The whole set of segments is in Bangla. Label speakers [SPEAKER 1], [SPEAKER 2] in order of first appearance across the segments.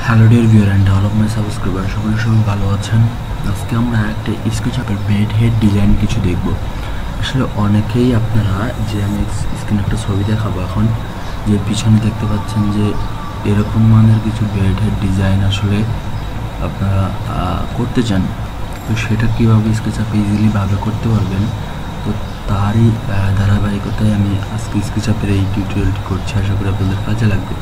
[SPEAKER 1] Hello dear viewer and all of my subscriber, সবাই ভালো আছেন। আজকে আমরা একটা স্কেচআপের বেড হেড ডিজাইন কিছু দেখব। আসলে অনেকেই আপনারা যে আমি স্ক্রিনে একটা ছবি দেখাবো এখন, যে পিছনে দেখতে পাচ্ছেন যে এরকম মানের কিছু বেড হেড ডিজাইন আসলে আপনারা করতে চান। তো সেটা কীভাবে স্কেচআপে ইজিলিভাবে করতে পারবেন, তো তারই ধারাবাহিকতায় আমি আজকে স্কেচআপের এই টিউটোরিয়ালটি করছি। আশা করি আপনাদের কাজে লাগবে।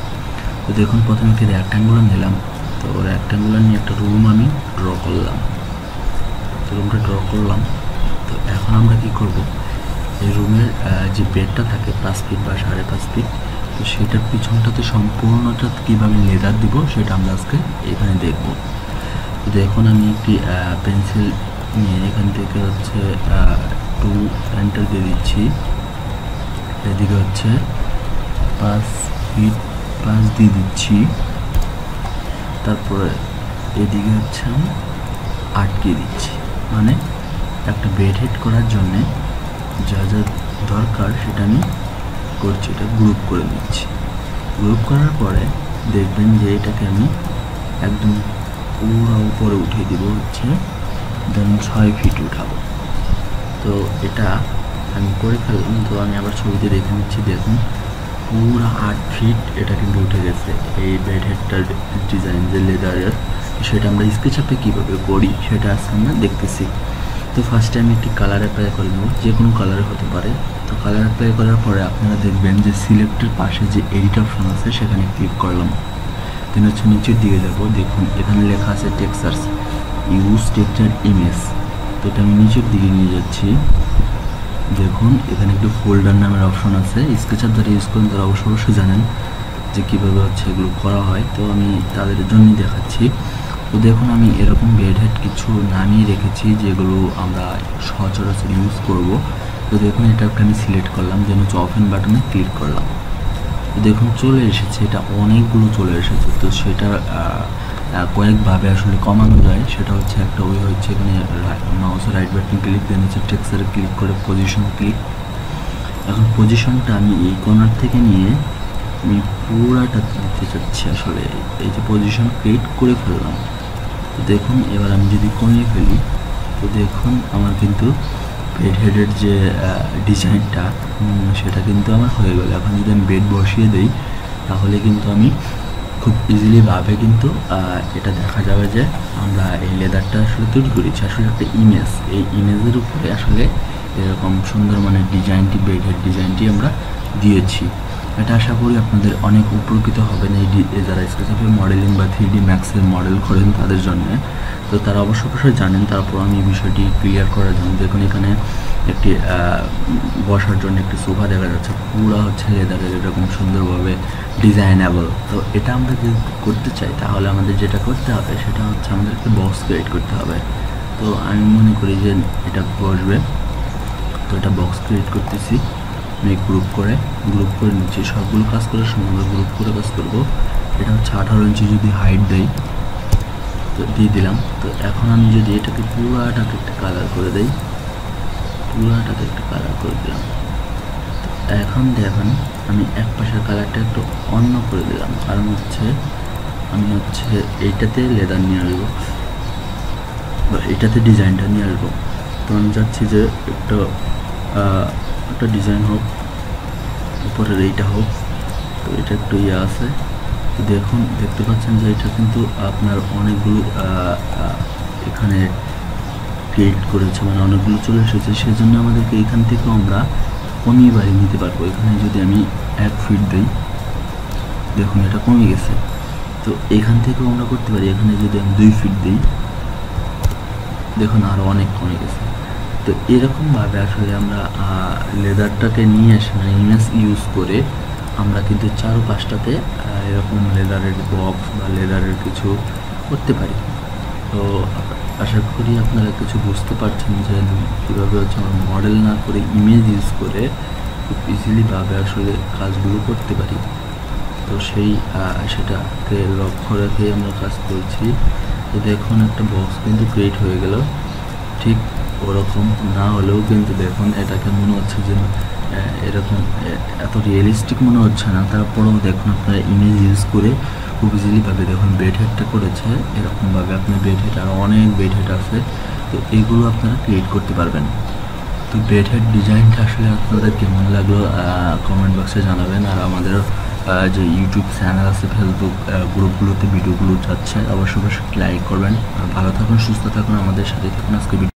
[SPEAKER 1] তো দেখুন, প্রথমে একটি রেক্ট্যাঙ্গুলার নিলাম। তো রেক্ট্যাঙ্গুলার নিয়ে একটা রুম আমি ড্র করলাম। তো রুমটা ড্র করলাম। তো এখন আমরা কি করব, এই রুমের যে বেডটা থাকে 5 ফিট বা 5.5 ফিট, তো সেটার পিছনটাতে সম্পূর্ণটা কীভাবে লেদার দিব সেটা আমরা আজকে এখানে দেখব। তো দেখুন, আমি একটি পেন্সিল নিয়ে এখান থেকে হচ্ছে 2 এন্টার দিয়ে দিচ্ছি। এদিকে হচ্ছে 5 ফিট 5 দিয়ে দিচ্ছি। তারপরে এদিকে হচ্ছে আমি আটকে দিচ্ছি। মানে একটা বেড হেড করার জন্যে যা যা দরকার সেটা আমি করছি, এটা গ্রুপ করে দিচ্ছি। গ্রুপ করার পরে দেখবেন যে এটাকে আমি একদম পুরো উপরে উঠিয়ে দিব, হচ্ছে ধরুন 6 ফিট উঠাবো। তো এটা আমি করে ফেললাম। তো আমি আবার ছবিতে দেখে নিচ্ছি। দেখুন, পুরো 8 ফিট এটা কিন্তু উঠে গেছে এই বেড হেডটার ডিজাইন যে লেদারের। সেটা আমরা স্কেচআপে কীভাবে করি সেটা আজকে আমরা দেখতেছি। তো ফার্স্টে আমি একটি কালার অ্যাপ্লাই করে নেব, যে কোনো কালারে হতে পারে। তো কালার অ্যাপ্লাই করার পরে আপনারা দেখবেন যে সিলেক্টের পাশে যে এডিট অপশন আছে সেখানে ক্লিক করলাম। দেন হচ্ছে নিচের দিকে যাব। দেখুন এখানে লেখা আছে টেক্সচার্স, ইউজ টেক্সচার ইমেজ। তো এটা আমি নিচের দিকে নিয়ে যাচ্ছি। দেখুন এখানে একটু ফোল্ডার নামের অপশন আছে। স্কেচআপ যারা ইউজ করেন তারা অবশ্যই জানেন যে কীভাবে হচ্ছে এগুলো করা হয়। তো আমি তাদের জন্যই দেখাচ্ছি। তো দেখুন, আমি এরকম বেড হেড কিছু নামিয়ে রেখেছি যেগুলো আমরা সচরাচর ইউজ করব। তো দেখুন, এটাকে আমি সিলেক্ট করলাম, যেন হচ্ছে ওপেন বাটনে ক্লিক করলাম। তো দেখুন চলে এসেছে, এটা অনেকগুলো চলে এসেছে। তো সেটা কয়েকভাবে আসলে কমানো যায়। সেটা হচ্ছে একটা ওয়ে হচ্ছে এখানে মাউসের রাইট বাটন ক্লিক, দেন হচ্ছে টেক্সচারে ক্লিক করে পজিশন ক্লিক। এখন পজিশনটা আমি এই কর্নার থেকে নিয়ে আমি পুরাটা দিতে চাচ্ছি। আসলে এই যে পজিশন ক্রিয়েট করে ফেললাম। তো দেখুন, এবার আমি যদি কমিয়ে ফেলি, তো দেখুন আমার কিন্তু বেড হেডের যে ডিজাইনটা সেটা কিন্তু আমার হয়ে গেল। এখন যদি আমি বেড বসিয়ে দিই তাহলে কিন্তু আমি খুব ইজিলিভাবে কিন্তু এটা দেখা যাবে যে আমরা এই লেদারটা আসলে তৈরি করেছি। আসলে একটা ইমেজ, এই ইমেজের উপরে আসলে এরকম সুন্দর মানে ডিজাইনটি, বেড হেড ডিজাইনটি আমরা দিয়েছি। এটা আশা করি আপনাদের অনেক উপকৃত হবেন এই যারা স্কেচআপের মডেলিং বা 3D ম্যাক্সের মডেল করেন তাদের জন্য। তো তারা অবশ্যই জানেন। তারপর আমি বিষয়টি ক্লিয়ার করার জন্য দেখুন এখানে একটি বসার জন্য একটি সোফা দেখা যাচ্ছে, পুরো হচ্ছে লেদারের, এরকম সুন্দরভাবে ডিজাইনেবল। তো এটা আমরা যদি করতে চাই তাহলে আমাদের যেটা করতে হবে সেটা হচ্ছে আমাদের একটা বক্স ক্রিয়েট করতে হবে। তো আমি মনে করি যে এটা বসবে। তো এটা বক্স ক্রিয়েট করতেছি আমি গ্রুপ করে নিচ্ছি। সবগুলো কাজ করার সময় আমরা গ্রুপ করে কাজ করব। এটা হচ্ছে 18 ইঞ্চি যদি হাইট দেই, তো দিয়ে দিলাম। তো এখন আমি যদি এটাকে পুরাটাকে একটা কালার করে দেই, পুরাটাকে একটা কালার করে দিলাম। তো এখন দেখুন আমি এক পাশের কালারটা একটু অন্য করে দিলাম, কারণ হচ্ছে আমি হচ্ছে এইটাতে লেদার নিয়ে আসবো বা এটাতে ডিজাইনটা নিয়ে আসবো। তো আমি চাচ্ছি যে একটা ডিজাইন হোক, উপরের এইটা হোক। তো এটা একটু আছে। তো দেখুন, দেখতে পাচ্ছেন যে এটা কিন্তু আপনার অনেকগুলো এখানে ক্রিয়েট করেছে, মানে অনেকগুলো চলে এসেছে। সেজন্য আমাদেরকে এখান থেকে আমরা কমিয়ে বাড়িয়ে নিতে পারবো। এখানে যদি আমি 1 ফিট দিই, দেখুন এটা কমে গেছে। তো এখান থেকেও আমরা করতে পারি। এখানে যদি আমি 2 ফিট দিই, দেখুন আরও অনেক কমে গেছে। তো এরকমভাবে আসলে আমরা লেদারটাকে নিয়ে এসে মানে ইমেজ ইউজ করে আমরা কিন্তু চারপাশটাতে এরকম লেদারের বক্স বা লেদারের কিছু করতে পারি। তো আশা করি আপনারা কিছু বুঝতে পারছেন যে কীভাবে হচ্ছে আমরা মডেল না করে ইমেজ ইউজ করে খুব ইজিলিভাবে আসলে কাজগুলো করতে পারি। তো সেটাকে লক্ষ্য রেখে আমরা কাজ করছি। তো দেখুন একটা বক্স কিন্তু ক্রিয়েট হয়ে গেল। ঠিক ওরকম না হলেও কিন্তু দেখুন এটাকে মনে হচ্ছে যে এরকম এত রিয়েলিস্টিক মনে হচ্ছে না, তারপরেও দেখুন আপনারা ইমেজ ইউজ করে খুব ইজিলিভাবে দেখুন বেড হেডটা করেছে। এরকমভাবে আপনার বেড হেড আরও অনেক বেড হেড আছে, তো এইগুলো আপনারা ক্রিয়েট করতে পারবেন। তো বেড হেড ডিজাইনটা আসলে আপনাদের কেমন লাগলো কমেন্ট বক্সে জানাবেন। আর আমাদের যে ইউটিউব চ্যানেল আছে, ফেসবুক গ্রুপগুলোতে ভিডিওগুলো যাচ্ছে, অবশ্যই অবশ্যই লাইক করবেন। ভালো থাকুন, সুস্থ থাকুন, আমাদের সাথে থাকুন। আজকে ভিডিও